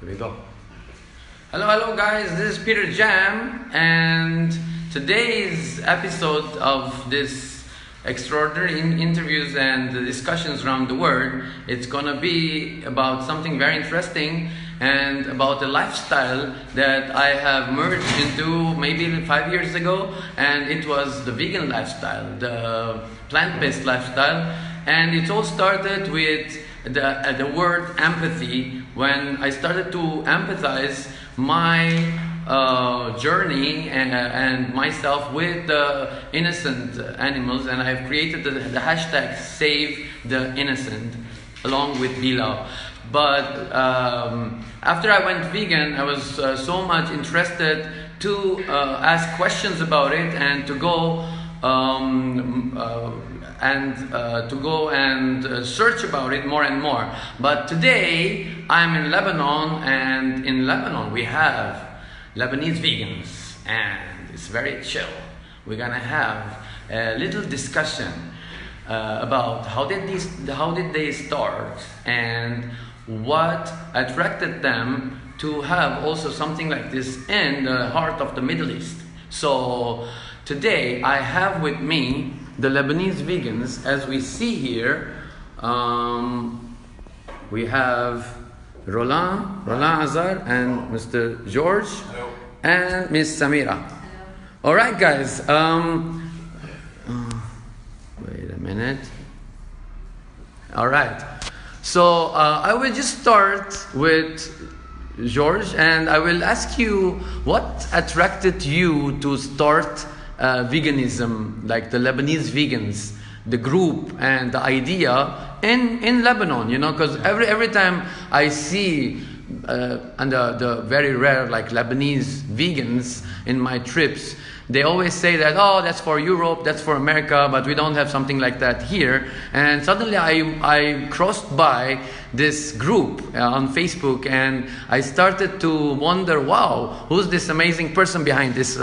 Here we go. Hello guys, this is Peter Jam, and today's episode of this extraordinary interviews and discussions around the world, it's gonna be about something very interesting and about a lifestyle that I have merged into maybe 5 years ago, and it was the vegan lifestyle, the plant-based lifestyle. And it all started with the word empathy, when I started to empathize my journey and myself with the innocent animals, and I've created the hashtag Save the Innocent along with Bila. But after I went vegan, I was so much interested to ask questions about it and to go search about it more and more. But today I'm in Lebanon, and in Lebanon we have Lebanese vegans, and it's very chill. We're gonna have a little discussion about how did they start and what attracted them to have also something like this in the heart of the Middle East. So today I have with me the Lebanese vegans. As we see here, we have Roland Azar and Mr. Georges. Hello. And Miss Samira. Hello. All right, guys. Wait a minute. All right. So I will just start with Georges, and I will ask you what attracted you to start veganism, like the Lebanese vegans, the group and the idea in Lebanon, you know, because every time I see and the very rare like Lebanese vegans in my trips, they always say that, oh, that's for Europe, that's for America, but we don't have something like that here. And suddenly I crossed by this group on Facebook, and I started to wonder, wow, who's this amazing person behind this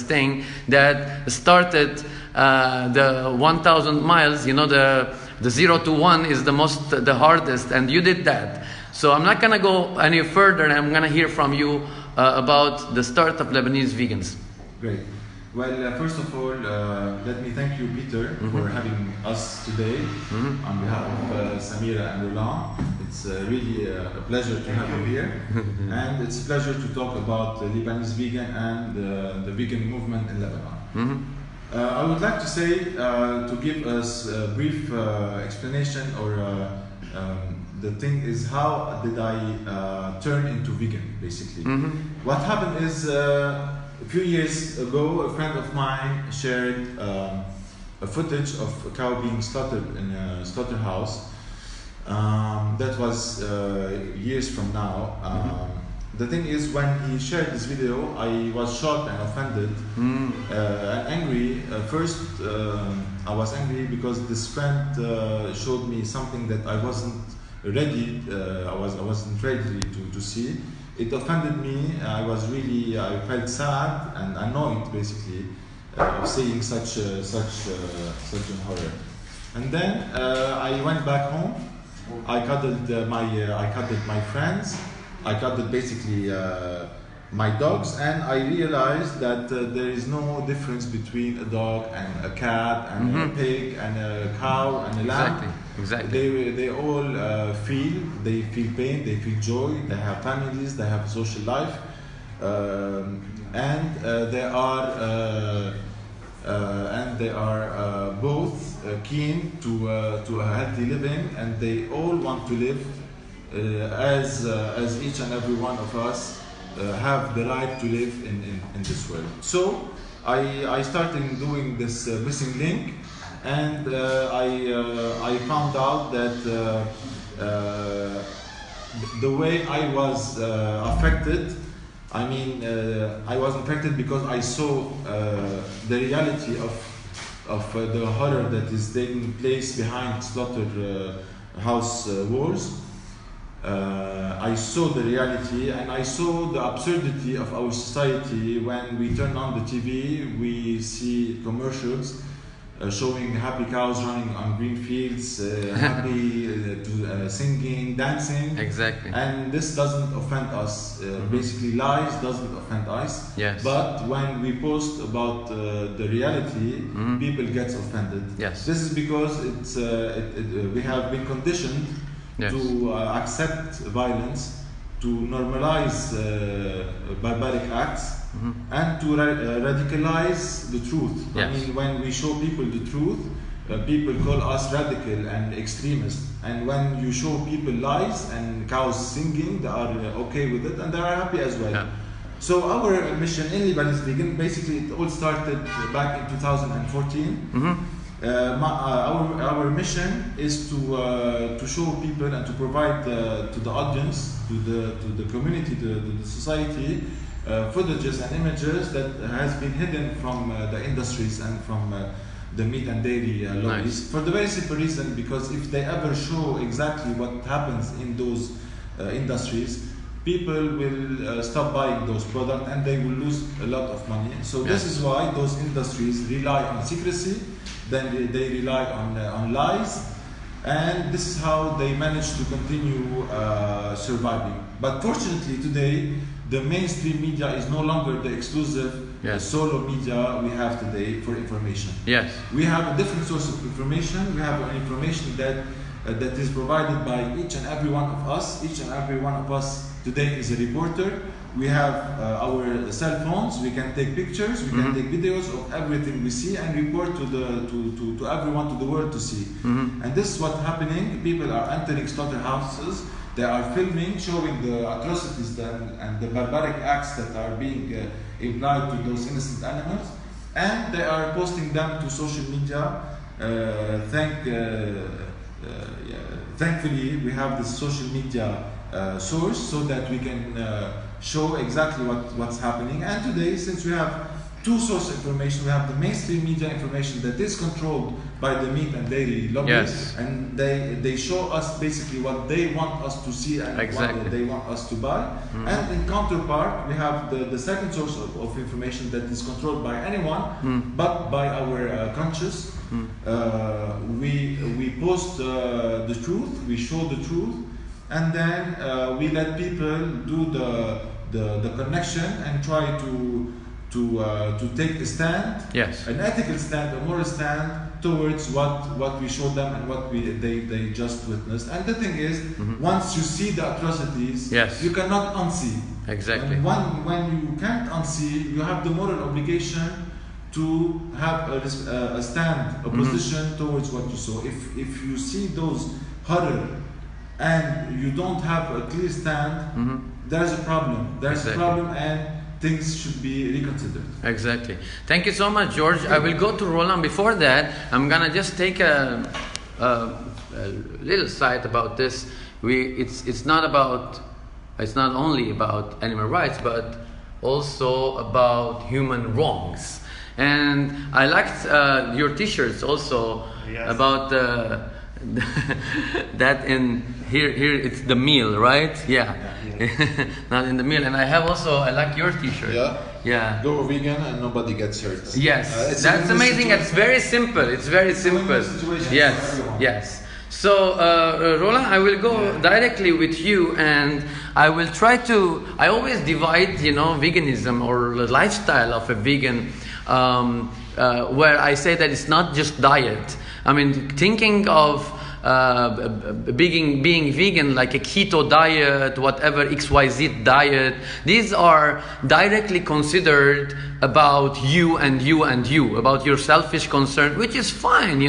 thing that started the 1,000 miles, you know, the 0 to 1 is the hardest, and you did that. So I'm not gonna go any further, and I'm gonna hear from you about the start of Lebanese vegans. Great. Well, first of all, let me thank you, Peter, for having us today on behalf of Samira and Roland. It's really a pleasure to have you here, and it's a pleasure to talk about Lebanese vegan and the vegan movement in Lebanon. I would like to say, to give us a brief explanation, or the thing is, how did I turn into vegan, basically. What happened is, a few years ago, a friend of mine shared a footage of a cow being slaughtered in a slaughterhouse. That was years from now. The thing is, when he shared this video, I was shocked and offended and angry. First, I was angry because this friend showed me something that I wasn't ready. I wasn't ready to see. It offended me. I felt sad and annoyed, basically, of seeing such an horror. And then I went back home. I cuddled my friends. I cuddled basically my dogs, and I realized that there is no difference between a dog and a cat and a pig and a cow and a lamb. Exactly. They all feel pain, they feel joy, they have families, they have a social life, and they are both keen to a healthy living, and they all want to live as each and every one of us have the right to live in this world. So I started doing this missing link, and I found out that the way I was affected, I was affected because I saw the reality of the horror that is taking place behind slaughterhouse walls. I saw the reality, and I saw the absurdity of our society. When we turn on the TV, we see commercials showing happy cows running on green fields, happy singing, dancing. Exactly. And this doesn't offend us. Basically, lies doesn't offend us. Yes. But when we post about the reality, people get offended. Yes. This is because we have been conditioned to accept violence, to normalize barbaric acts, and to radicalize the truth. Yes. I mean, when we show people the truth, people call us radical and extremist. And when you show people lies and cows singing, they are okay with it and they are happy as well. Yeah. So our mission in Lebanese Vegan, basically it all started back in 2014. Our mission is to show people and to provide to the audience, to the community, to the society, footages and images that has been hidden from the industries and from the meat and dairy lobbies. Nice. For the very simple reason, because if they ever show exactly what happens in those industries, people will stop buying those products and they will lose a lot of money. So this is why those industries rely on secrecy, then they rely on lies, and this is how they manage to continue surviving. But fortunately today, the mainstream media is no longer the exclusive solo media we have today for information. Yes. We have a different source of information. We have an information that is provided by each and every one of us. Each and every one of us today is a reporter. We have our cell phones. We can take pictures. We can take videos of everything we see and report to everyone, to the world to see. And this is what's happening. People are entering slaughterhouses. They are filming, showing the atrocities and the barbaric acts that are being implied to those innocent animals, and they are posting them to social media. Thankfully, we have this social media source so that we can show exactly what's happening. And today, since we have two source information, we have the mainstream media information that is controlled by the meat and dairy lobbies, and they show us basically what they want us to see and what they want us to buy. And in counterpart, we have the second source of information that is controlled by anyone but by our conscious. We post the truth, we show the truth, and then we let people do the connection and try to take a stand, an ethical stand, a moral stand towards what we showed them and what they just witnessed. And the thing is, once you see the atrocities, you cannot unsee. Exactly. And when you can't unsee, you have the moral obligation to have a stand, a position towards what you saw. If you see those horror and you don't have a clear stand, there's a problem. There's a problem, and things should be reconsidered. Exactly. Thank you so much, George. I will go to Roland. Before that, I'm gonna just take a little side about this. It's not only about animal rights, but also about human wrongs. And I liked your T-shirts also about that in here it's the meal, right? Not in the meal. And I like your T-shirt. Go vegan and nobody gets hurt. Yes, that's amazing. It's very simple. It's very simple. Yes. So Roland, I will go directly with you, and I will try to. I always divide, veganism or the lifestyle of a vegan, where I say that it's not just diet. I mean, thinking of being vegan like a keto diet, whatever XYZ diet, these are directly considered about you and you and you, about your selfish concern, which is fine,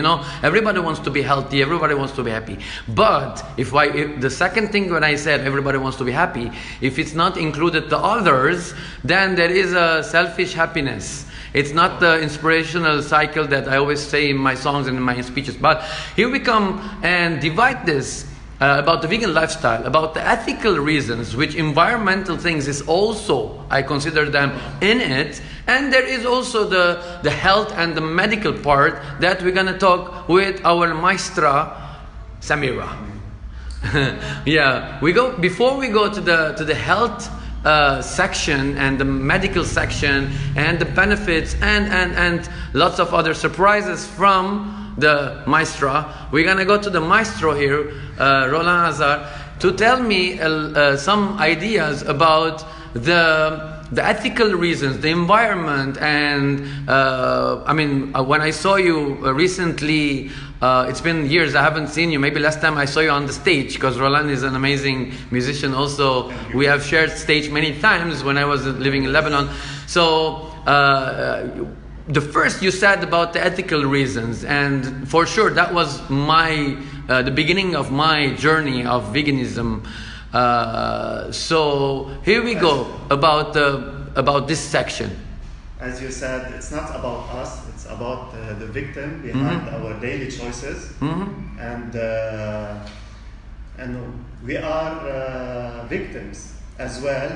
everybody wants to be healthy, everybody wants to be happy. But if the second thing when I said everybody wants to be happy, if it's not included the others, then there is a selfish happiness. It's not the inspirational cycle that I always say in my songs and in my speeches. But here we come and divide this about the vegan lifestyle, about the ethical reasons, which environmental things is also, I consider them in it. And there is also the health and the medical part that we're going to talk with our maestra, Samira. Before we go to the health section and the medical section and the benefits and lots of other surprises from the maestro. We're gonna go to the maestro here, Roland Azar, to tell me some ideas about the ethical reasons, the environment, and I mean, when I saw you recently, it's been years I haven't seen you. Maybe last time I saw you on the stage, because Roland is an amazing musician also. We have shared stage many times when I was living in Lebanon. So the first you said about the ethical reasons, and for sure that was my the beginning of my journey of veganism. So here we go about this section. As you said, it's not about us, it's about the victim behind our daily choices. And we are victims as well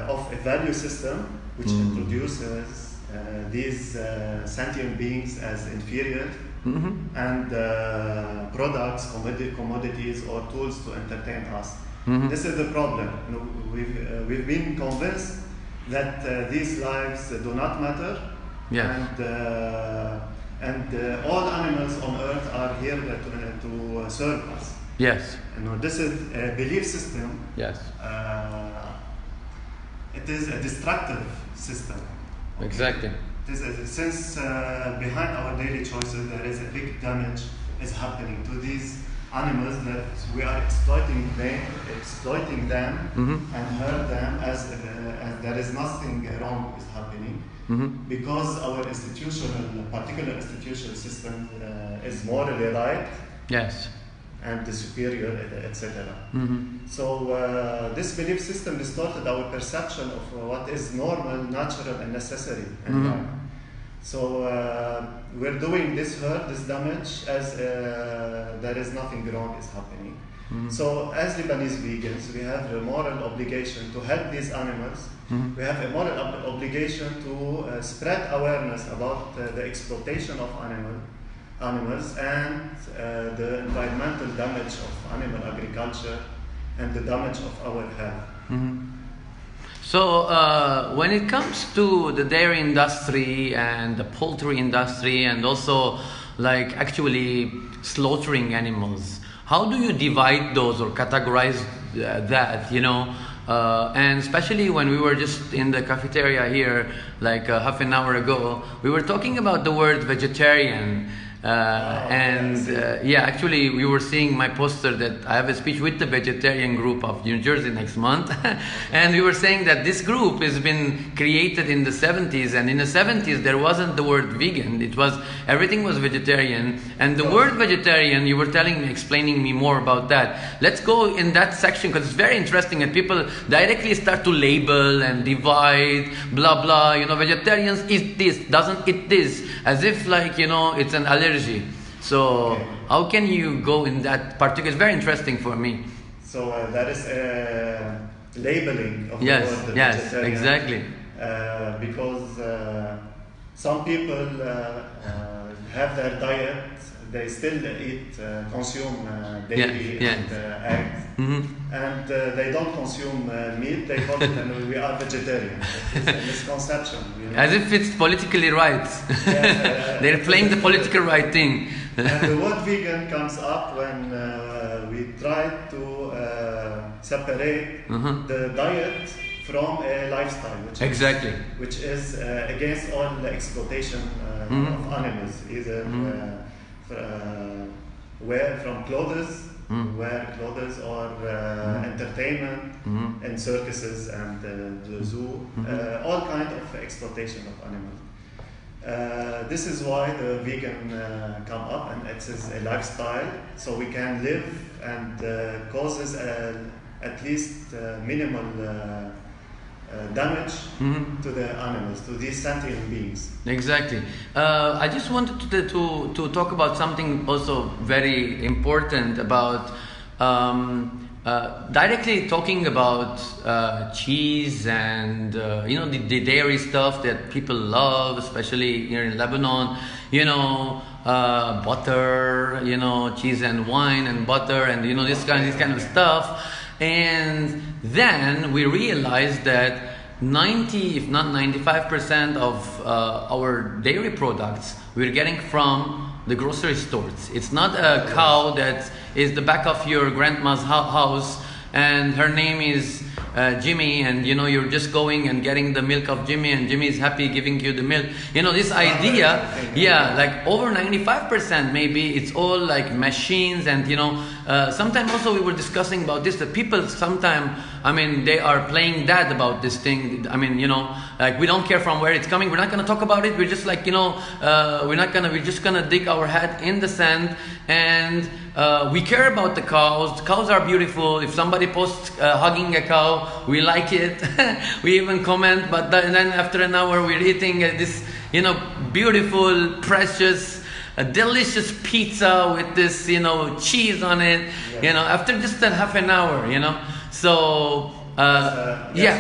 of a value system which introduces these sentient beings as inferior and products, commodities or tools to entertain us. This is the problem. We've been convinced that these lives do not matter, and all animals on earth are here to serve us. Yes. This is a belief system. Yes. It is a destructive system. Exactly. Since behind our daily choices there is a big damage is happening to these animals that we are exploiting them and hurt them as there is nothing wrong is happening because our particular institutional system is morally right. Yes. And the superior, etc. So this belief system distorted our perception of what is normal, natural, and necessary in life. So we're doing this hurt, this damage, as there is nothing wrong is happening. So as Lebanese vegans, we have a moral obligation to help these animals. We have a moral obligation to spread awareness about the exploitation of animals and the environmental damage of animal agriculture and the damage of our health. So when it comes to the dairy industry and the poultry industry and also like actually slaughtering animals, how do you divide those or categorize that, you know? And especially when we were just in the cafeteria here like half an hour ago, we were talking about the word vegetarian. Yeah, actually we were seeing my poster that I have a speech with the vegetarian group of New Jersey next month and we were saying that this group has been created in the 70s, and in the 70s there wasn't the word vegan, everything was vegetarian, and the word vegetarian, you were explaining me more about that. Let's go in that section because it's very interesting and people directly start to label and divide, blah blah, you know, vegetarians eat this, doesn't eat this, as if like, you know, it's an allergy. So how can you go in that particular? It's very interesting for me. So that is a labeling of the word. Yes, exactly. Because some people have their diet, they still consume dairy and eggs, and they don't consume meat. They call it, and we are vegetarian. It's a misconception. You know? As if it's politically right. They're playing the political right thing. And the word vegan comes up when we try to separate the diet from a lifestyle, which is against all the exploitation of animals, either from clothes, wear clothes, or entertainment and circuses and the zoo, all kinds of exploitation of animals. This is why the vegan come up, and it is a lifestyle, so we can live and causes at least minimal damage to the animals, to these sentient beings. Exactly. I just wanted to talk about something also very important about directly talking about cheese and you know, the dairy stuff that people love, especially here in Lebanon. You know, butter. You know, cheese and wine and butter, and you know, this kind of stuff. And then we realized that 90, if not 95% of our dairy products we're getting from the grocery stores. It's not a cow that is the back of your grandma's house and her name is Jimmy, and you know you're just going and getting the milk of Jimmy and Jimmy is happy giving you the milk. You know, this idea, yeah, like over 95% maybe it's all like machines. And you know, sometimes also we were discussing about this, that people sometimes, I mean, they are playing dead about this thing. I mean, you know, like we don't care from where it's coming. We're not going to talk about it. We're just like, you know, we're just going to dig our head in the sand. And we care about the cows. Cows are beautiful. If somebody posts hugging a cow, we like it. We even comment. But then after an hour, we're eating this, you know, beautiful, precious, delicious pizza with this, you know, cheese on it. Yeah. You know, after just a half an hour, you know. So yes,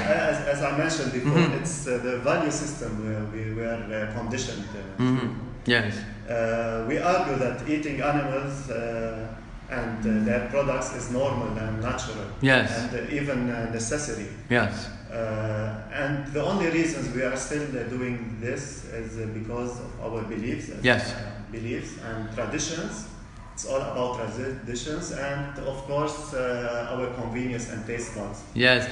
as I mentioned before, it's the value system we were conditioned to. Yes. We argue that eating animals and their products is normal and natural. Yes. And even necessary. Yes. And the only reasons we are still doing this is because of our beliefs. Yes. Beliefs and traditions. It's all about traditions and, of course, our convenience and taste buds. Yes.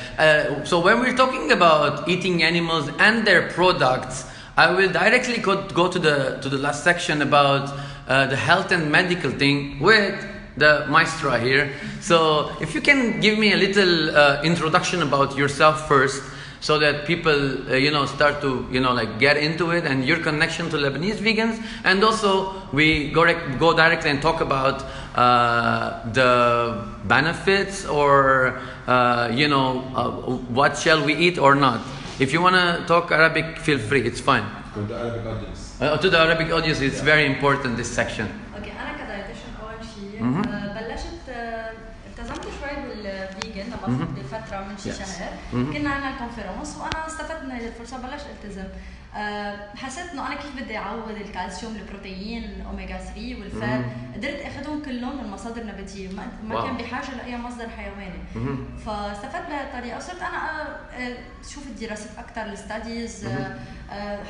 So when we're talking about eating animals and their products, I will directly go to the last section about the health and medical thing with the maestra here. So if you can give me a little introduction about yourself first, so that people, you know, start to, you know, like get into it, and your connection to Lebanese vegans, and also we go directly and talk about the benefits or you know, what shall we eat or not. If you want to talk Arabic, feel free. It's fine. To the Arabic audience. To the Arabic audience, it's very important, this section. اوكي انا كدايتيشن اول شيء بلشت التزمت شوي بالفيجن لما اخذت فتره من شي شهر. كنا عندنا كونفرنس وانا استفدت من هذه الفرصه بلشت التزم. حسيت انه انا كيف بدي اعوض الكالسيوم، البروتين، الاوميجا 3 والفات، قدرت اخذهم كلهم من مصادر نباتيه، ما كان بحاجه لاي مصدر حيواني. فاستفدت بهالطريقه وصرت انا شوف الدراسات اكثر، الستاديز،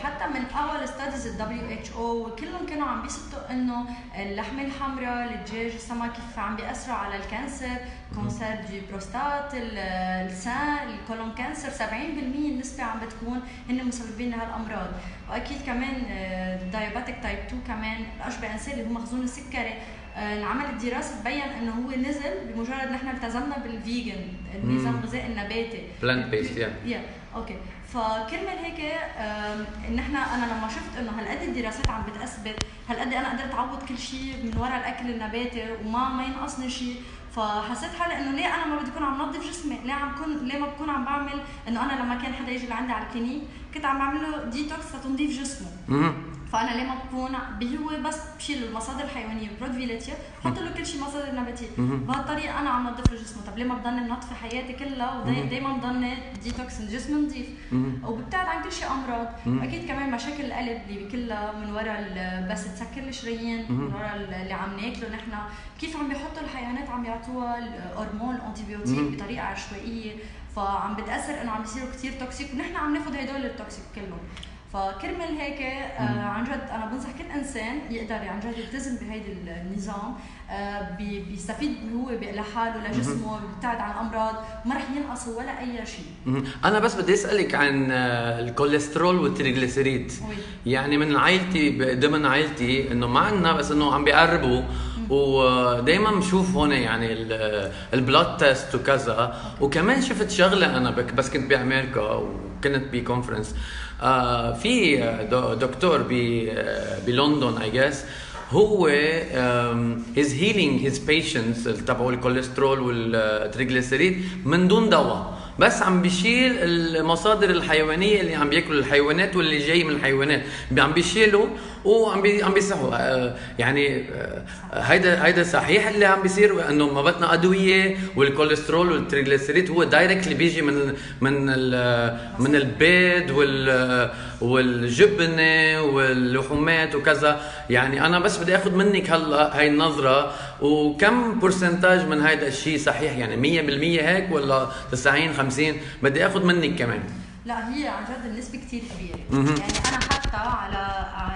حتى من اول ستاديز WHO كلهم كانوا عم بيثبتوا انه اللحمه الحمراء، الدجاج، السمك كيف عم بياثروا على الكانسر، كانسر دي بروستات، اللسان، الكولون كانسر، 70% النسبه عم بتكون هن مسببين لهالامراض. واكيد كمان دايابيتك تايب 2 كمان، الاشبه انسان اللي هو مخزون السكري، انعمل الدراسه تبين انه هو نزل بمجرد نحن التزمنا بالفيجن، النظام الغذائي النباتي بلانت بيست. اوكي. فكرمال هيك نحن انا لما شفت انه هالقد الدراسات عم بتثبت هالقد انا قدرت اعوض كل شيء من وراء الاكل النباتي وما ينقصني شيء. فحسيت حالي انه ليه انا ما بدي اكون عم نظف جسمي، ليه ما بكون عم بعمل انه انا لما كان حدا يجي لعندي على الكلينيك كنت عم بعمل له ديتوكس لتنظيف جسمه. فانا ليه ما بكون هو بس بشيل المصادر الحيوانيه برودفيلاتيا بحط له كل شيء مصادر نباتيه، بهالطريقه انا عم نظف له جسمه. طب ليه ما بضلني منظفه حياتي كلها ودائما بضلني ديتوكس الجسم نظيف وببتعد عن كل شيء امراض. اكيد كمان مشاكل القلب اللي كلها من وراء بس تسكر الشرايين، من وراء اللي عم ناكله نحن، كيف عم بيحطوا الحيوانات عم يعطوها الهرمون الانتيبيوتيك بطريقه عشوائيه، فعم بتاثر انه عم بيصيروا كثير توكسيك ونحن عم ناخذ هدول التوكسيك كلهم. فكرمال هيك عن جد انا بنصح كل انسان يقدر عن جد يلتزم بهيدي النظام، بيستفيد هو لحاله لجسمه، بيبتعد عن امراض، ما رح ينقص ولا اي شيء. انا بس بدي اسالك عن الكوليسترول والتريغليسيريد. يعني من عائلتي، ضمن عائلتي انه ما عندنا، بس انه عم بيقربوا ودائما بشوف هون يعني البلاد تيست وكذا. وكمان شفت شغله انا بس كنت بامريكا وكنت بكونفرنس، في دكتور بلندن I guess، هو is healing his patients تبعوا الكوليسترول والتريغليسيريد من دون دواء، بس عم بيشيل المصادر الحيوانيه اللي عم بياكلوا الحيوانات واللي جاي من الحيوانات، عم بيشيله عم بيصحوا. يعني هيدا صحيح اللي عم بيصير انه ما بدنا ادويه، والكوليسترول والتريغليسيريد هو دايركتلي بيجي من البيض والجبنه واللحومات وكذا. يعني انا بس بدي اخذ منك هلا هاي النظره، وكم برسنتاج من هيدا الشيء صحيح؟ يعني 100% هيك ولا 90 50؟ بدي اخذ منك كمان. لا هي عن جد النسبة كتير كبيرة. يعني أنا حتى على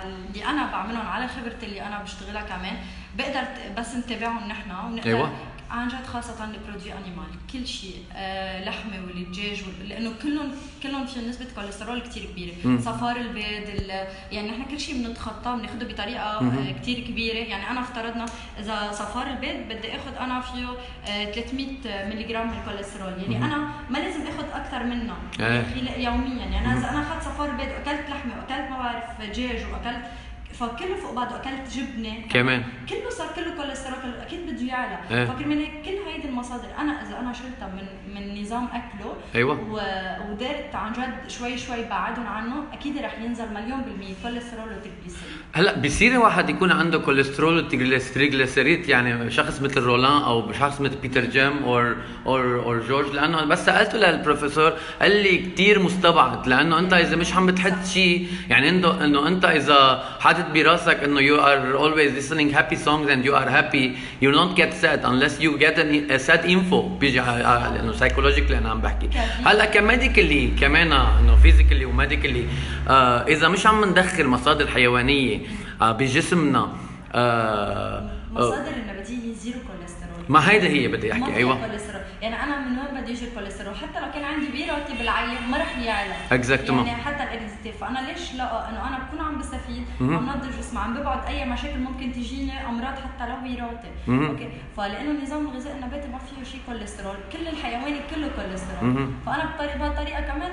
اللي أنا بعملهم، على خبرتي اللي أنا بشتغلها كمان، بقدر بس نتابعهم نحن ونقدر. أيوة. عن جد خاصة البرودوي أنيمال، كل شيء لحمة والدجاج لأنه كلهم في نسبة كوليسترول كتير كبيرة. صفار البيض يعني نحن كل شيء بنتخطاه بناخده بطريقة كتير كبيرة. يعني أنا افترضنا إذا صفار البيض بدي أخذ أنا فيه 300 ملغ من الكوليسترول، يعني أنا ما لازم أخذ أكثر منه يوميا. يعني أنا إذا أنا أخذت صفار البيض وأكلت لحمة وأكلت ما بعرف دجاج وأكلت فكله فوق بعضه، اكلت جبنه كمان كله صار كله كوليسترول، اكيد بده يعلى. فكرمال هيك كل هيدي المصادر اذا انا شلتها من نظام اكله. أيوة. ودارت عن جد شوي بعدهم عنه، اكيد رح ينزل 100% كوليسترول وتريغليسيريد. هلا بصير واحد يكون عنده كوليسترول وتريغليسيريد، يعني شخص مثل رولان او شخص مثل بيتر جيم او جورج، لانه بس سالته للبروفيسور قال لي كثير مستبعد، لانه انت اذا مش عم بتحط شيء، يعني انه انت اذا حاطط براسك انه you are always listening happy songs and you are happy, you don't get sad unless you get a sad info. بيجي لانه psychologically انا عم بحكي. هلا كميديكالي كمان، انه فيزيكالي وميديكالي، اذا مش عم ندخل مصادر حيوانيه بجسمنا، مصادر النباتيه زيرو كوليسترول. ما هيدا هي بدي احكي. ايوه كوليسترول. يعني انا من وين بدي يجي الكوليسترول؟ حتى لو كان عندي بيراتي بالعين ما رح يعلى اكزاكتومون. يعني حتى الاريزيتيف. فانا ليش لا انه انا بكون عم بستفيد، عم نضج جسمي، عم ببعد اي مشاكل ممكن تجيني، امراض حتى لو بيراتي. اوكي، فلانه النظام الغذائي النباتي ما فيه شيء كوليسترول، كل الحيواني كله كوليسترول. فانا بهالطريقه كمان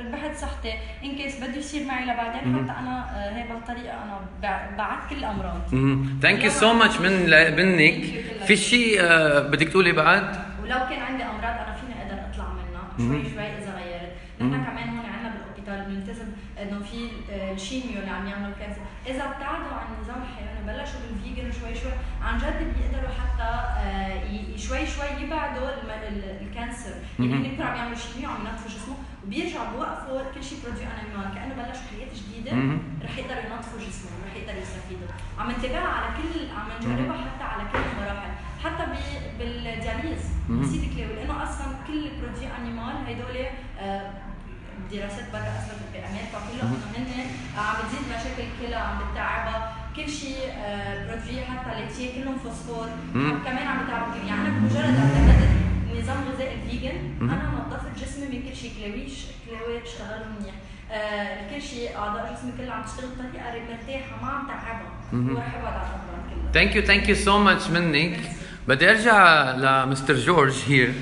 ربحت صحتي ان كيس بده يصير معي لبعدين. حتى انا هي بهالطريقه انا بعدت كل الامراض. ثانك يو سو ماتش منك. في شيء بدك تقولي بعد؟ ولو كان عندي امراض انا فيني اقدر اطلع منها شوي اذا غيرت. نحن كمان هون عندنا بالاوبيتال بنلتزم انه في الشيميو اللي عم يعملوا كانسر، اذا ابتعدوا عن النظام الحيواني بلشوا بالفيجن شوي عن جد بيقدروا حتى شوي يبعدوا الكانسر. يعني هن كانوا عم يعملوا شيميو عم ينظفوا جسمه وبيرجعوا بوقفوا كل شيء برودوي انيمال، كانه بلشوا حياه جديده. رح يقدروا ينظفوا جسمهم، رح يقدروا يستفيدوا. عم نتابعها على كل، عم نجربها حتى على كل المراحل، حتى بالدياليز سيدي كليو، لانه اصلا كل برودوي انيمال هدول دراسات برا اثبتت بامريكا كلها انه هن عم بتزيد مشاكل الكلى، عم بتتعبها، كل شيء برودوي حتى ليتيه كلهم فوسفور كمان عم بتعبوا. يعني انا بمجرد اعتمدت النظام الغذائي الفيجن انا نظفت جسمي من كل شيء، كلاوي اشتغلوا منيح، كل شيء اعضاء جسمي كلها عم تشتغل بطريقه مرتاحه ما عم تعبها، ورح ابعد عن الامراض كلها. ثانك يو سو ماتش منك. بدي ارجع لمستر جورج هير.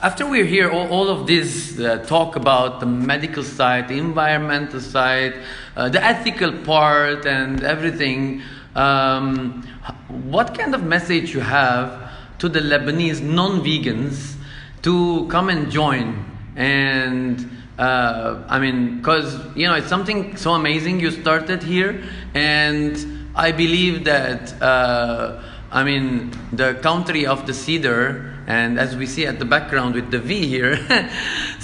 After we're here, all of this talk about the medical side, the environmental side, the ethical part, and everything. What kind of message you have to the Lebanese non-vegans to come and join? And I mean, because it's something so amazing you started here, and I believe that the country of the cedar, and as we see at the background with the V here,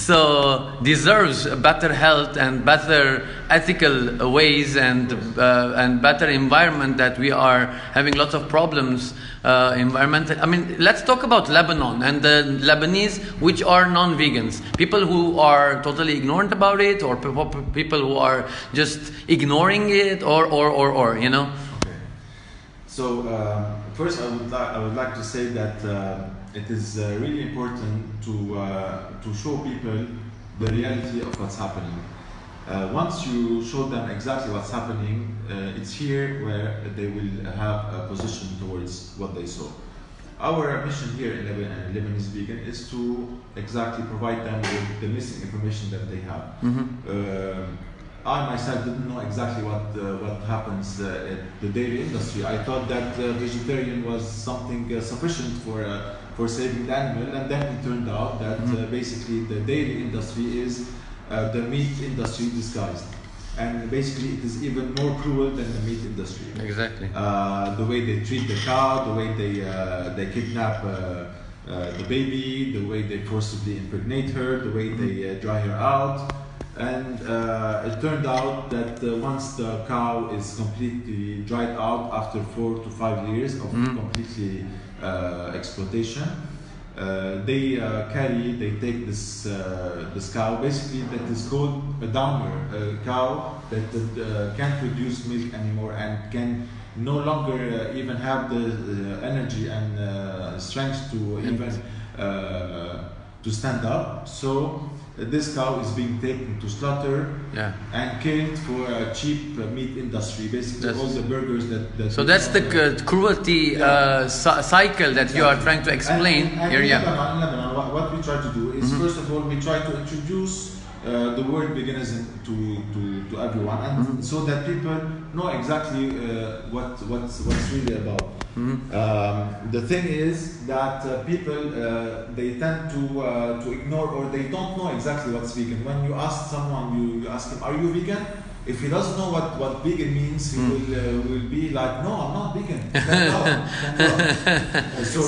so deserves better health and better ethical ways and better environment that we are having lots of problems environmental. I mean, let's talk about Lebanon and the Lebanese which are non-vegans, people who are totally ignorant about it, or people who are just ignoring it, or Okay. So first I would like to say that it is really important to show people the reality of what's happening. Once you show them exactly what's happening, it's here where they will have a position towards what they saw. Our mission here in Lebanese Vegan is to exactly provide them with the missing information that they have. I myself didn't know exactly what happens in the dairy industry. I thought that vegetarian was something sufficient for saving the animal, and then it turned out that basically the dairy industry is the meat industry disguised. And basically, it is even more cruel than the meat industry. Exactly. The way they treat the cow, the way they kidnap the baby, the way they forcibly impregnate her, the way they dry her out. And it turned out that once the cow is completely dried out after 4 to 5 years of completely exploitation, they take this cow, basically that is called a downer, a cow that can't produce milk anymore and can no longer even have the energy and strength to even to stand up. So this cow is being taken to slaughter and killed for a cheap meat industry. Basically, all the burgers that so that's the cruelty cycle that you are trying to explain here. In Lebanon, what we try to do is first of all we try to introduce the word veganism to everyone, and so that people know exactly what's really about. The thing is that people they tend to ignore, or they don't know exactly what's vegan. When you ask someone, you ask him, "Are you vegan?" If he doesn't know what vegan means, he will be like, "No, I'm not vegan." So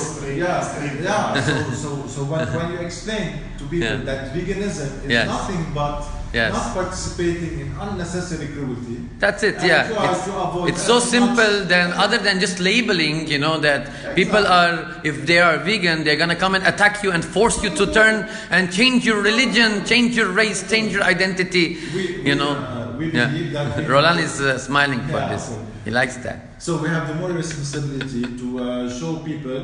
when you explain to people that veganism is nothing but not participating in unnecessary cruelty. That's it. It's so simple. Then other than just labeling, that people are, if they are vegan, they're gonna come and attack you and force you to turn and change your religion, change your race, change your identity. We believe that Roland is smiling for this. He likes that. So we have the moral responsibility to show people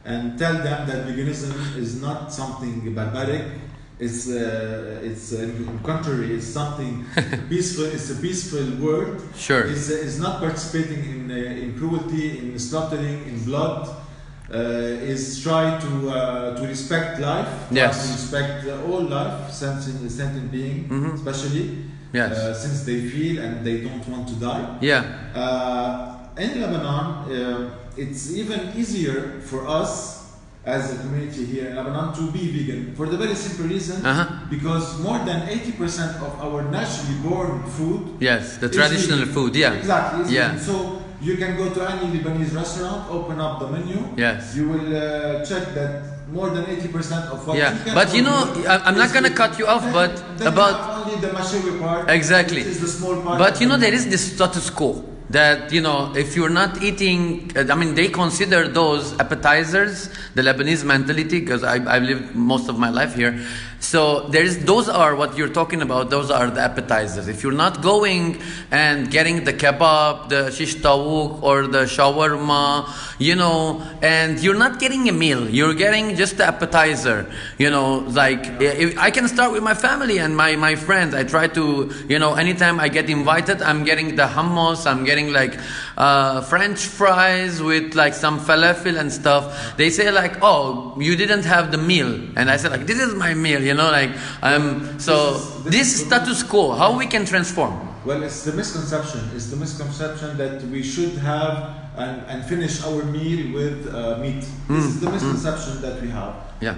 and tell them that veganism is not something barbaric. It's in contrary. It's something peaceful. It's a peaceful word. Sure. It's not participating in cruelty, in slaughtering, in blood. Is try to respect life. Yes. To respect all life, sentient being, especially. Yes. Since they feel and they don't want to die. In Lebanon, it's even easier for us as a community here in Lebanon to be vegan for the very simple reason because more than 80% of our naturally born food the traditional vegan. Food, exactly, vegan. So you can go to any Lebanese restaurant, open up the menu, you will check that more than 80% of what you can but I'm not gonna cut you off, but about only the mashewi part, exactly, which is the small part, but there is this status quo that if you're not eating, they consider those appetizers, the Lebanese mentality, because I've lived most of my life here. So those are what you're talking about. Those are the appetizers. If you're not going and getting the kebab, the shish tawuk, or the shawarma, and you're not getting a meal, you're getting just the appetizer. If I can start with my family and my friends. I try to, anytime I get invited, I'm getting the hummus, I'm getting French fries with some falafel and stuff. They say "Oh, you didn't have the meal," and I said this is my meal. This status quo, how we can transform? Well, it's the misconception. It's the misconception that we should have and finish our meal with meat. This is the misconception that we have.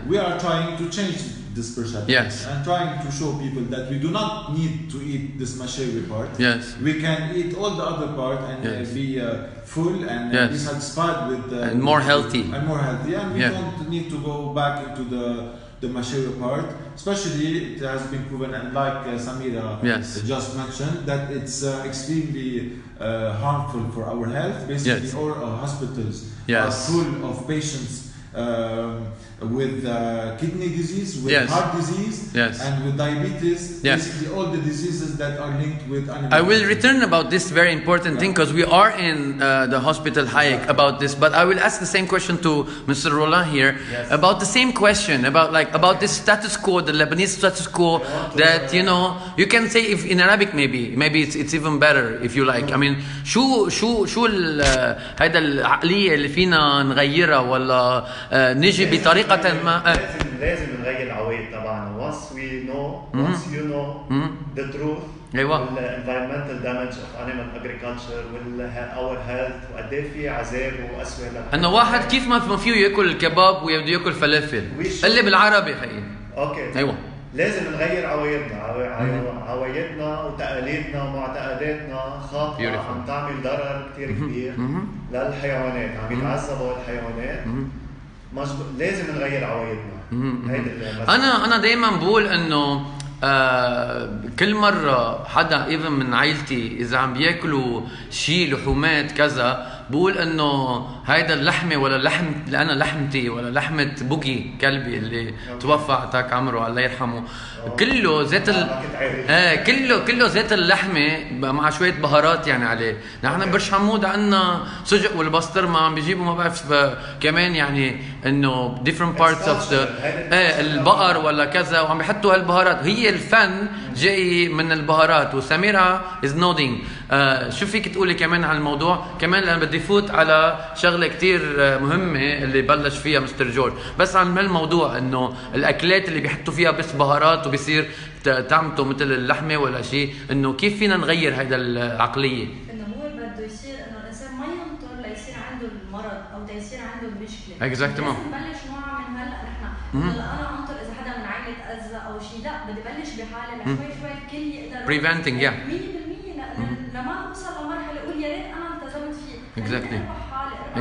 We are trying to change this perception and trying to show people that we do not need to eat this mashewi part. We can eat all the other part and be full and be satisfied with and more healthy. And we don't need to go back into the mashewi part. Especially, it has been proven, and like Samira just mentioned, that it's extremely harmful for our health. Basically, all our hospitals are full of patients with kidney disease, with heart disease, and with diabetes. Basically, all the diseases that are linked with animal. I will return about this very important thing because we are in the hospital Hayek about this. But I will ask the same question to Mr. Roland here about the same question about this status quo, the Lebanese status quo. That you can say if in Arabic maybe it's even better if you like. شو هيدا العقلية اللي فينا نغيرها ولا نجي بطريقة ما لازم نغير العوايد تبعنا. once you know the truth environmental damage of animal agriculture our health وقد ايه في عذاب وقسوة انه واحد كيف ما فيه ياكل الكباب وبده ياكل فلافل قل لي بالعربي خيي. اوكي لازم نغير عوايدنا، عوايدنا وتقاليدنا ومعتقداتنا خاطئة عم تعمل ضرر كتير كبير للحيوانات، عم يتعذبوا الحيوانات. لازم نغير عوايدنا. انا دائما بقول انه كل مرة حدا ايفن من عائلتي اذا عم بياكلوا شيء لحومات كذا بقول انه هيدا اللحمة ولا لحم اللي انا لحمتي ولا لحمة بوجي كلبي اللي توفى عتاك عمره الله يرحمه كله زيت كله زيت اللحمة مع شوية بهارات يعني عليه. نحن برش حمود عنا سجق والبسطرمة عم بيجيبوا ما بعرف كمان يعني انه different parts of the البقر ولا كذا وعم بيحطوا هالبهارات. هي الفن جاي من البهارات. وسميرة is nodding. شو فيك تقولي كمان عن الموضوع كمان لأن بدي فوت على شغلة كتير مهمة اللي بلش فيها مستر جورج بس عن هالموضوع انه الاكلات اللي بيحطوا فيها بس بهارات وبيصير طعمته مثل اللحمة ولا شيء انه كيف فينا نغير هيدا العقلية. انه هو بده يصير انه الانسان ما ينطر ليصير عنده المرض او يصير عنده المشكلة. Exactement. لازم نبلش نوعى من هلا نحن انا انطر اذا حدا من عائلة تأذى او شيء لا بدي بلش بحالي لشوي شوي الكل يقدر preventing 100% لما اوصل لمرحلة اقول يا ريت انا التزمت فيه.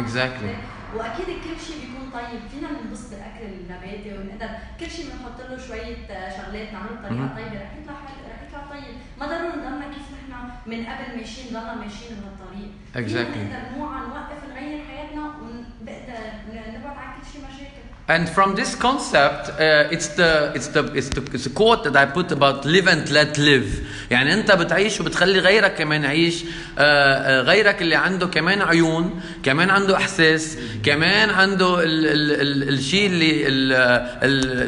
Exactly. واكيد كل شيء بيكون طيب فينا ننبسط بالاكل النباتي ونقدر كل شيء بنحط له شويه شغلات نعمله بطريقه طيبه رح يطلع طيب. ما ضروري نضلنا كيف نحن من قبل ماشيين ضلنا ماشيين بهالطريق. Exactly. نقدر نوعى نوقف نغير حياتنا ونقدر نبعد عن كل شيء مشاكل. And from this concept, it's a quote that I put about live and let live. يعني أنت بتعيش وبتخلي غيرك كمان يعيش. غيرك اللي عنده كمان عيون، كمان عنده إحساس، كمان عنده الشيء اللي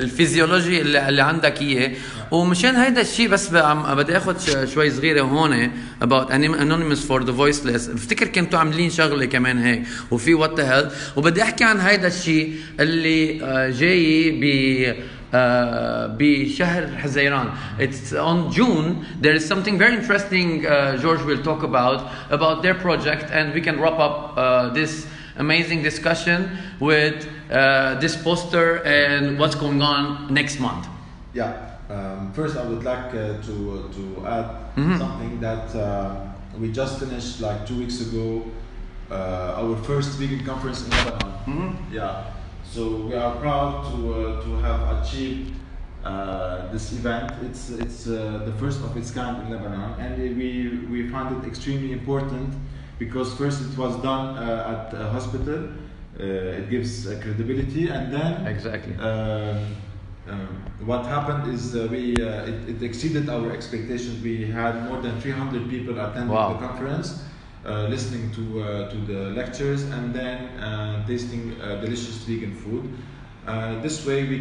الفيزيولوجي اللي عندك إياه. ومشان هيدا الشيء بس بدي أخذ شوي صغيرة هون about anonymous for the voiceless. بفتكر كنتوا عاملين شغلة كمان هيك وفي what the hell وبدي أحكي عن هيدا الشيء اللي جاي بشهر حزيران. It's on June. There is something very interesting George will talk about their project and we can wrap up this amazing discussion with this poster and what's going on next month. Yeah. First I would like to add something that we just finished like 2 weeks ago our first vegan conference in Lebanon. Yeah. So we are proud to have achieved this event. It's the first of its kind in Lebanon, and we find it extremely important because first it was done at a hospital. It gives credibility, and then exactly. What happened is it exceeded our expectations. We had more than 300 people attending the conference. Listening to the lectures and then tasting delicious vegan food. This way we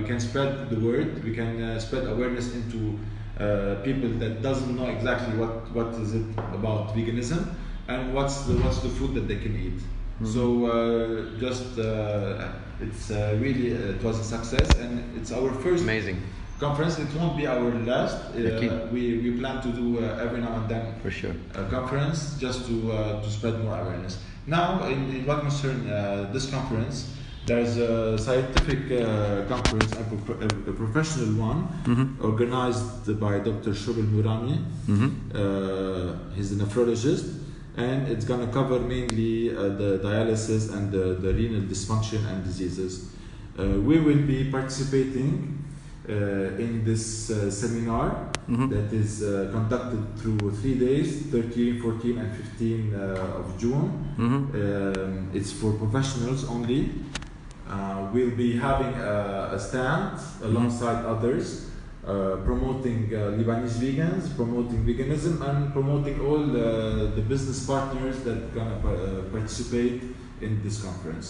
can spread the word. We can spread awareness into people that doesn't know exactly what is it about veganism and what's the food that they can eat. So it's really it was a success and it's our first amazing conference. It won't be our last. We plan to do every now and then for sure a conference just to spread more awareness. Now in what concerns this conference, there's a scientific conference, a professional one, organized by Dr. Shobel Nourani. He's a nephrologist, and it's going to cover mainly the dialysis and the renal dysfunction and diseases. We will be participating in this seminar that is conducted through 3 days, 13, 14 and 15 of June. It's for professionals only. We'll be having a stand alongside others, promoting Lebanese vegans, promoting veganism and promoting all the business partners that are going to participate in this conference.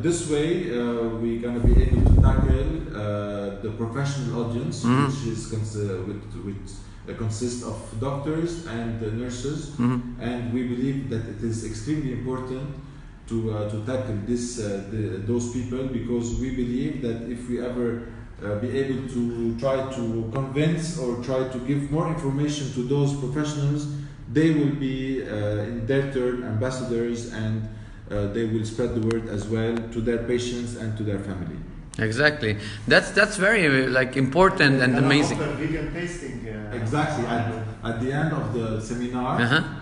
This way we're going to be able to tackle the professional audience, which is consists of doctors and nurses, and we believe that it is extremely important to tackle those people because we believe that if we ever be able to try to convince or try to give more information to those professionals, they will be in their turn ambassadors and they will spread the word as well to their patients and to their family. Exactly. That's very like important and amazing. Vegan tasting. Exactly. At the end of the seminar,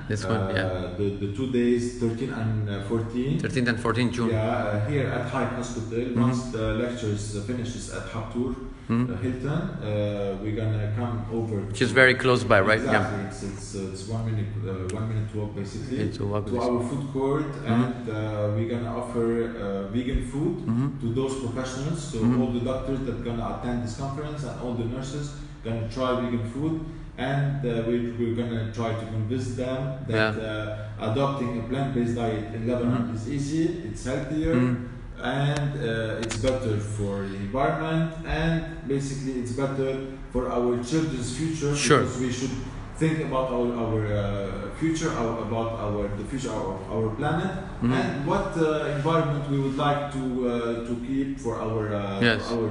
This one, yeah. the 2 days, 13 and 14. 13th and 14th June. Yeah, here at Hayek Hospital. Once the lectures finishes at Haptur, Hilton, we're gonna come over. Which is very close by, right? Exactly. Yeah. It's 1 minute walk basically To walk to our food court, and we're gonna offer vegan food to those professionals. So all the doctors that gonna attend this conference and all the nurses gonna try vegan food, and we're gonna try to convince them that adopting a plant-based diet in Lebanon is easy, it's healthier, and it's better for the environment, and basically it's better for our children's future. Sure. Because we should think about our future, about the future of our planet, and what environment we would like to keep for our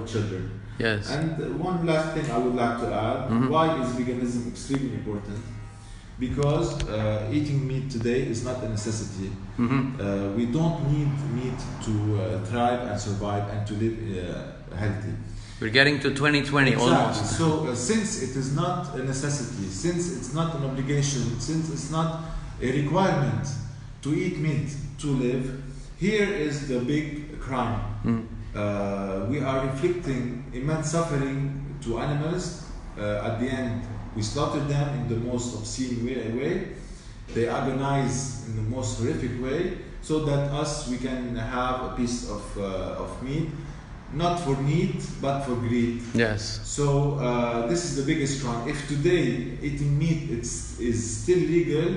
children. Yes. And one last thing I would like to add: why is veganism extremely important? Because eating meat today is not a necessity. We don't need meat to thrive and survive and to live healthy. We're getting to 2020 Exactly. almost. So since it is not a necessity, since it's not an obligation, since it's not a requirement to eat meat to live, here is the big crime. We are inflicting immense suffering to animals. At the end, we slaughter them in the most obscene way. They agonize in the most horrific way, so that we can have a piece of meat, not for need, but for greed. Yes. So this is the biggest crime. If today eating meat is still legal,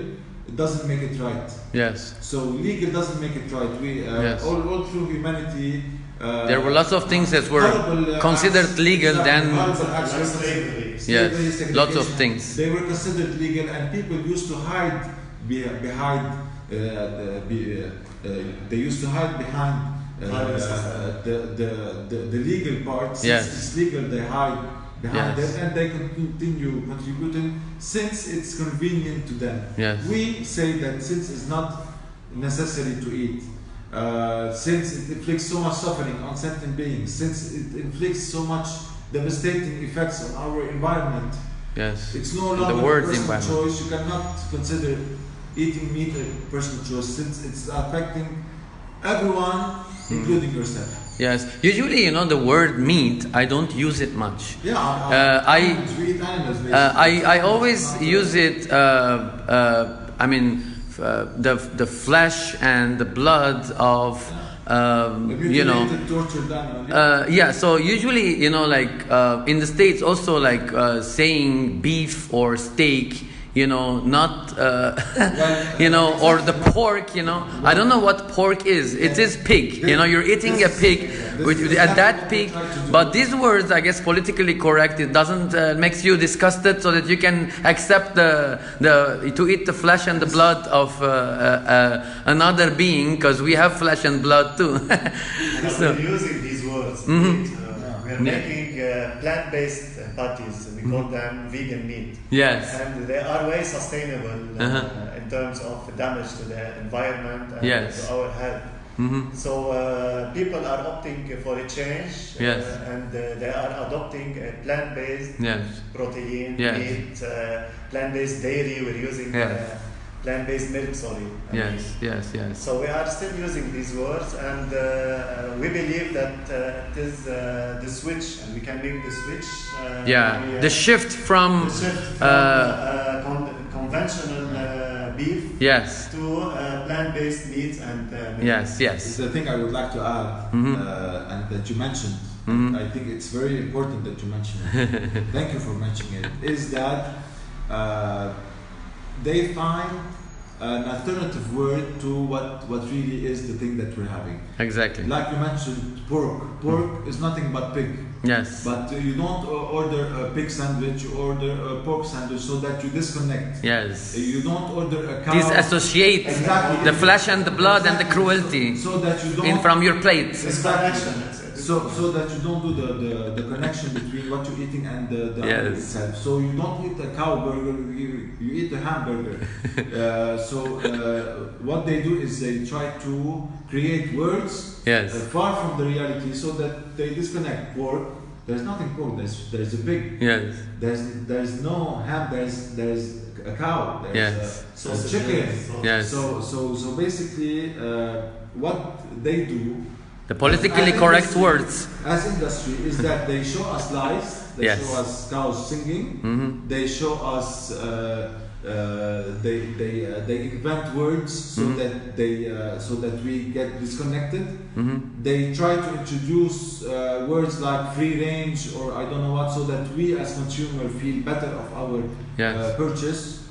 it doesn't make it right. Yes. So legal doesn't make it right. We all through humanity. There were lots of things that were considered legal then. Yes, lots of things. They were considered legal, and people used to hide behind. They used to hide behind the legal part. Since it's legal, they hide behind it, and they continue contributing since it's convenient to them. Yes. We say that since it's not necessary to eat, since it inflicts so much suffering on sentient beings, since it inflicts so much devastating effects on our environment, it's no longer a personal choice. You cannot consider eating meat a personal choice, since it's affecting everyone, including yourself. Yes. Usually, the word meat, I don't use it much. Yeah. I eat animals, basically. I always use it. The flesh and the blood of tortured animal. So usually in the States also saying beef or steak, not or the pork, I don't know what pork is. It is pig. You're eating a pig, at that pig. But these words, I guess, politically correct. It doesn't makes you disgusted, so that you can accept to eat the flesh and the blood of another being, because we have flesh and blood too. So we're using these words. We're making plant-based patties. We call them vegan meat. Yes. And they are way sustainable in terms of damage to the environment and to our health. So people are opting for a change, and they are adopting a plant-based protein, meat, plant-based dairy. We're using plant-based milk, Yes. So we are still using these words, and we believe that it is the switch, and we can make the switch. The shift from conventional beef to plant-based meats and milk. Yes. It's the thing I would like to add, and that you mentioned. I think it's very important that you mention it. Thank you for mentioning it. Is that they find an alternative word to what really is the thing that we're having. Exactly. Like you mentioned, pork. Pork is nothing but pig. Yes. But you don't order a pig sandwich, you order a pork sandwich, so that you disconnect. Yes. You don't order a cow. Disassociate the flesh and the blood and the cruelty so that you don't from your plate. Disconnection. so that you don't do the connection between what you're eating and the animal itself. So you don't eat a cow burger, you eat a hamburger. What they do is they try to create words far from the reality, so that they disconnect. Pork, there's nothing pork. There's a pig. Yes. There's no ham. There's a cow. There's a chicken. Yes. So basically, what they do, the politically correct words as industry, is that they show us lies. They show us cows singing. They show us they invent words so that we get disconnected. They try to introduce words like free range or I don't know what, so that we as consumer feel better of our purchase.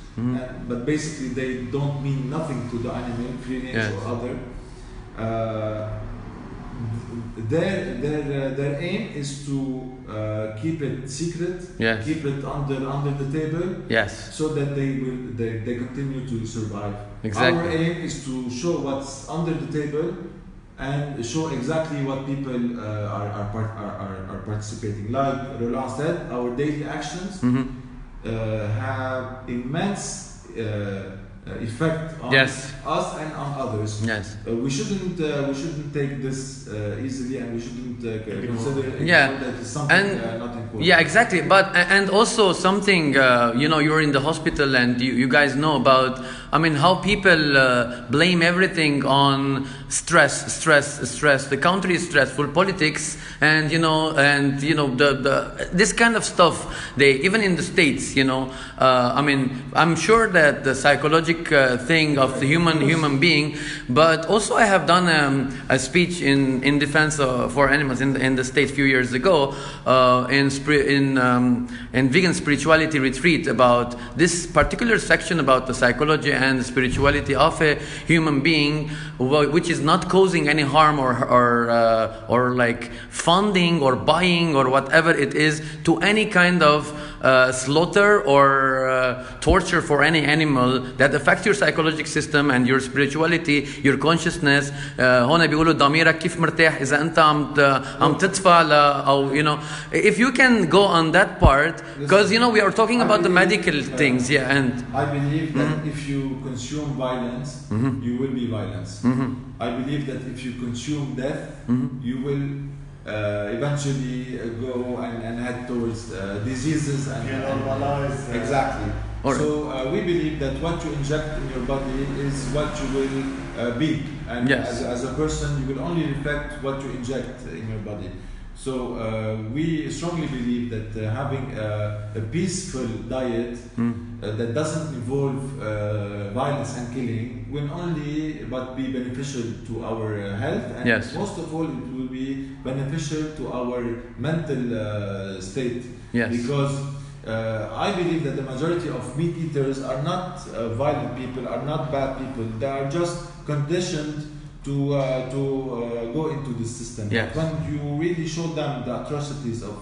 But basically they don't mean nothing to the animal, free range or other. Their aim is to keep it secret, keep it under the table, so that they continue to survive. Exactly. Our aim is to show what's under the table and show exactly what people are participating. Like Roland said, our daily actions have immense effect on us and on others. We shouldn't take this easily, and we shouldn't consider it that it's something not important. Yeah, exactly. But and also something you're in the hospital and you guys know about. I mean, how people blame everything on stress. The country is stressful, politics, and the this kind of stuff. They even in the States, I mean, I'm sure that the psychological thing of the human being, but also I have done a speech in defense for animals in the States a few years ago in vegan spirituality retreat about this particular section about the psychology and the spirituality of a human being, which is not causing any harm or like funding or buying or whatever it is to any kind of slaughter or torture for any animal that affects your psychological system and your spirituality, your consciousness. هون بيقولوا ضميرك كيف مرتاح إذا أنت عم تدفع أو if you can go on that part, because we are talking about the medical things, and I believe that if you consume violence, you will be violence. I believe that if you consume death, you will eventually go and head towards diseases and normalize. Exactly. So we believe that what you inject in your body is what you will be, and as a person you will only reflect what you inject in your body. So we strongly believe that having a peaceful diet that doesn't involve violence and killing will only but be beneficial to our health, and most of all it will be beneficial to our mental state. Because I believe that the majority of meat eaters are not violent people, are not bad people. They are just conditioned to go into this system. When you really show them the atrocities of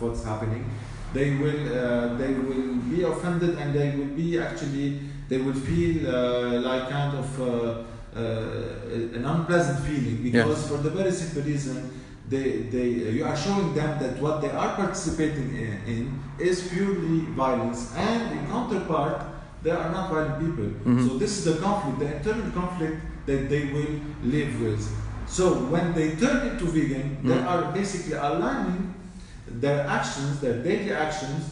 what's happening, they will be offended, and they will feel like kind of an unpleasant feeling, because for the very simple reason you are showing them that what they are participating in is purely violence, and in counterpart they are not violent people. So this is the conflict, the internal conflict that they will live with. So when they turn into vegan, they are basically aligning their actions, their daily actions,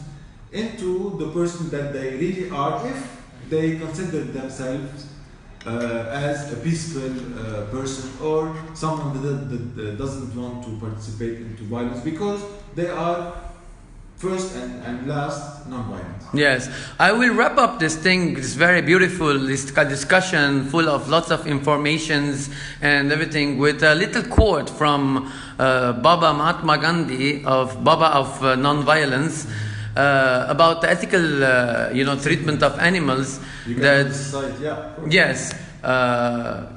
into the person that they really are, if they consider themselves as a peaceful person, or someone that doesn't want to participate into violence, because they are first and last non-violent. Yes, I will wrap up this very beautiful discussion full of lots of informations and everything with a little quote from Baba Mahatma Gandhi, Baba of non-violence, about the ethical treatment of animals. You can decide, Yes.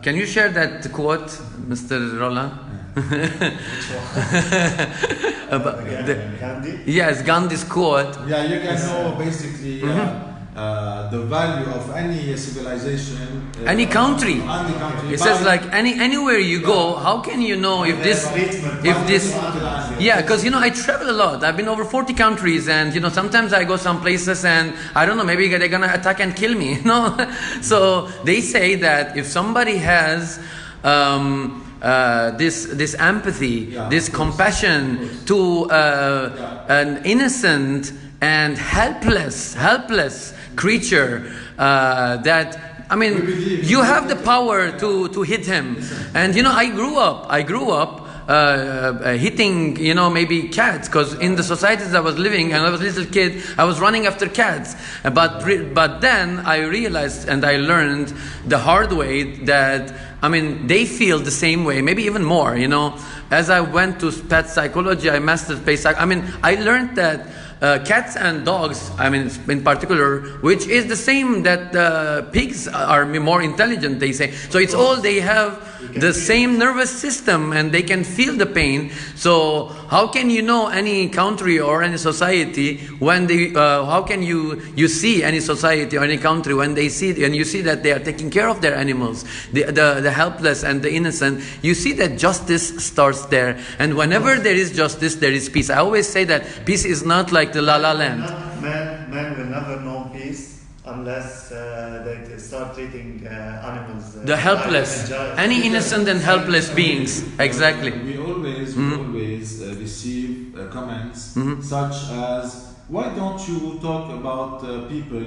Can you share that quote, Mr. Roland? Gandhi? Yes, Gandhi's quote. Yeah, you can know basically the value of any civilization, any country. It says like anywhere you go, how can you know if this, yeah, because I travel a lot. I've been over 40 countries, and sometimes I go some places and I don't know, maybe they're gonna attack and kill me. So they say that if somebody has this empathy, this compassion to an innocent and helpless creature, that you have the power to hit him. And I grew up hitting maybe cats, because in the societies I was living, and I was a little kid, I was running after cats. But then I realized and I learned the hard way that they feel the same way, maybe even more. As I went to pet psychology, I mastered pet psychology. I learned that cats and dogs, in particular, which is the same that pigs are more intelligent, they say. So it's all, they have the same nervous system and they can feel the pain. So how can you know any country or any society when they, how can you see any society or any country when they see, and you see that they are taking care of their animals, the helpless and the innocent, you see that justice starts there. And whenever there is justice, there is peace. I always say that peace is not like the La La Land. Man will never know peace unless they start treating animals. The helpless, any innocent and helpless beings. Exactly. We always receive comments such as, why don't you talk about people?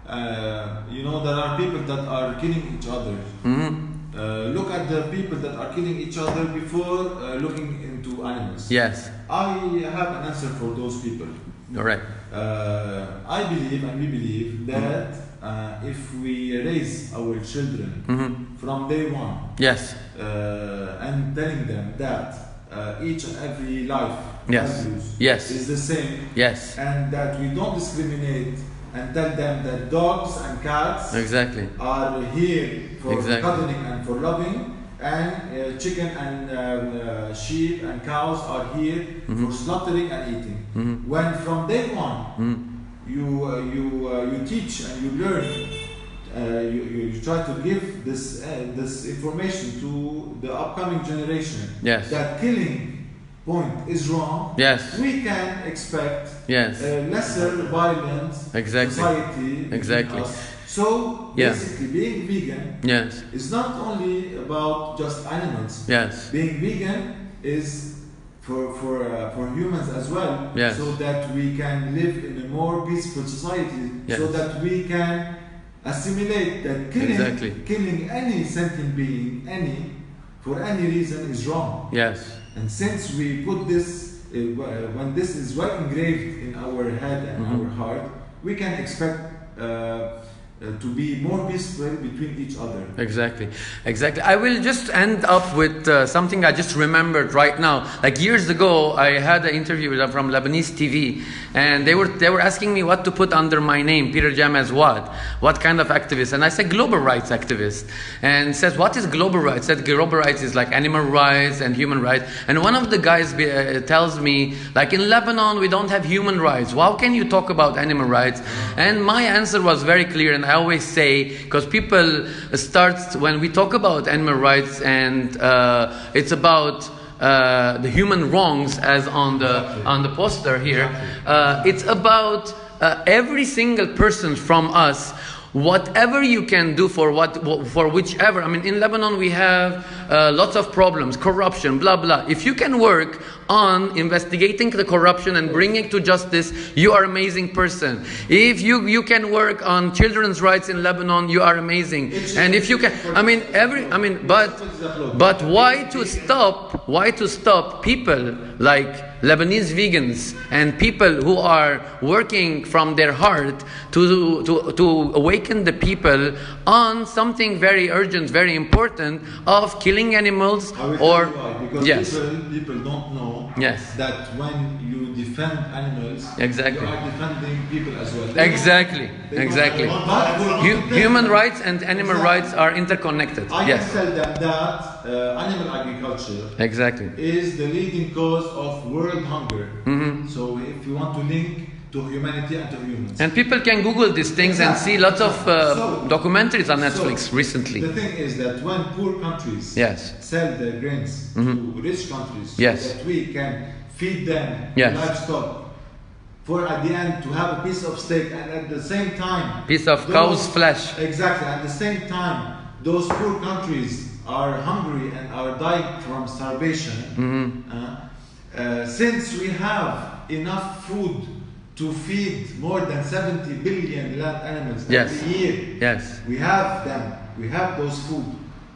There are people that are killing each other. Look at the people that are killing each other before looking into animals. Yes. I have an answer for those people. All right. I believe and we believe that if we raise our children from day one, yes, and telling them that each and every life values is the same, yes, and that we don't discriminate, and tell them that dogs and cats are here for cuddling and for loving, and chicken and sheep and cows are here for slaughtering and eating. When from day one you teach and you learn, you try to give this information to the upcoming generation, that killing point is wrong, we can expect lesser violent society. So basically, being vegan is not only about just animals. Being vegan is for humans as well, so that we can live in a more peaceful society, so that we can assimilate that killing any sentient being, for any reason, is wrong. And since we put this, when this is well engraved in our head and our heart, we can expect to be more peaceful between each other. Exactly. I will just end up with something I just remembered right now. Like years ago, I had an interview from Lebanese TV, and they were asking me what to put under my name, Peter Jam, as what kind of activist, and I said global rights activist. And says, what is global rights? Said global rights is like animal rights and human rights. And one of the guys tells me, like, in Lebanon we don't have human rights. How can you talk about animal rights? And my answer was very clear, and I always say, because people start when we talk about animal rights, and it's about the human wrongs, as on the poster here. It's about every single person from us. Whatever you can do for whichever. In Lebanon we have lots of problems, corruption, blah blah. If you can work on investigating the corruption and bringing to justice, you are an amazing person. If you can work on children's rights in Lebanon, you are amazing. And if you can, but why to stop people like Lebanese vegans and people who are working from their heart to awaken the people on something very urgent, very important, of killing animals? Because people don't know that when you defend animals, you are defending people as well. Exactly. Human rights and animal rights are interconnected. I can tell them that animal agriculture is the leading cause of world hunger. So if you want to link to humanity and to humans. And people can Google these things and see lots of documentaries on Netflix recently. The thing is that when poor countries sell their grains to rich countries so that we can feed them livestock, for at the end to have a piece of steak, and at the same time piece of cow's flesh. Exactly. At the same time, those poor countries are hungry and are dying from starvation. Since we have enough food to feed more than 70 billion land animals every year, we have them. We have those food.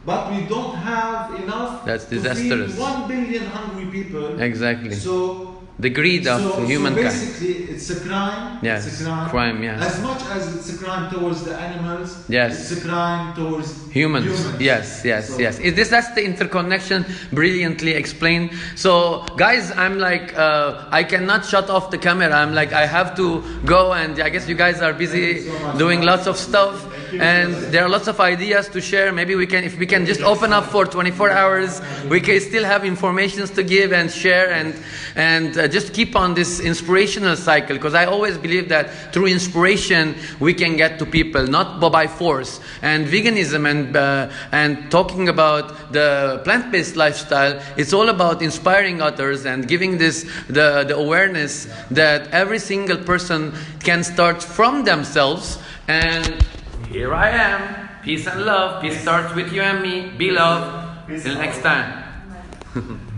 But we don't have enough to feed 1 billion hungry people. Exactly. So the greed of humankind. So basically, it's a crime. Yes, it's a crime. As much as it's a crime towards the animals, it's a crime towards humans. Yes. That's the interconnection brilliantly explained. So, guys, I'm like, I cannot shut off the camera. I'm like, I have to go, and I guess you guys are busy doing lots of stuff. And there are lots of ideas to share. Maybe we can, if we can just open up for 24 hours, we can still have informations to give and share and just keep on this inspirational cycle. Because I always believe that through inspiration we can get to people, not by force. And veganism and talking about the plant-based lifestyle, it's all about inspiring others and giving this the awareness that every single person can start from themselves. And here I am. Peace and love. Peace starts with you and me. Be love. Till next time.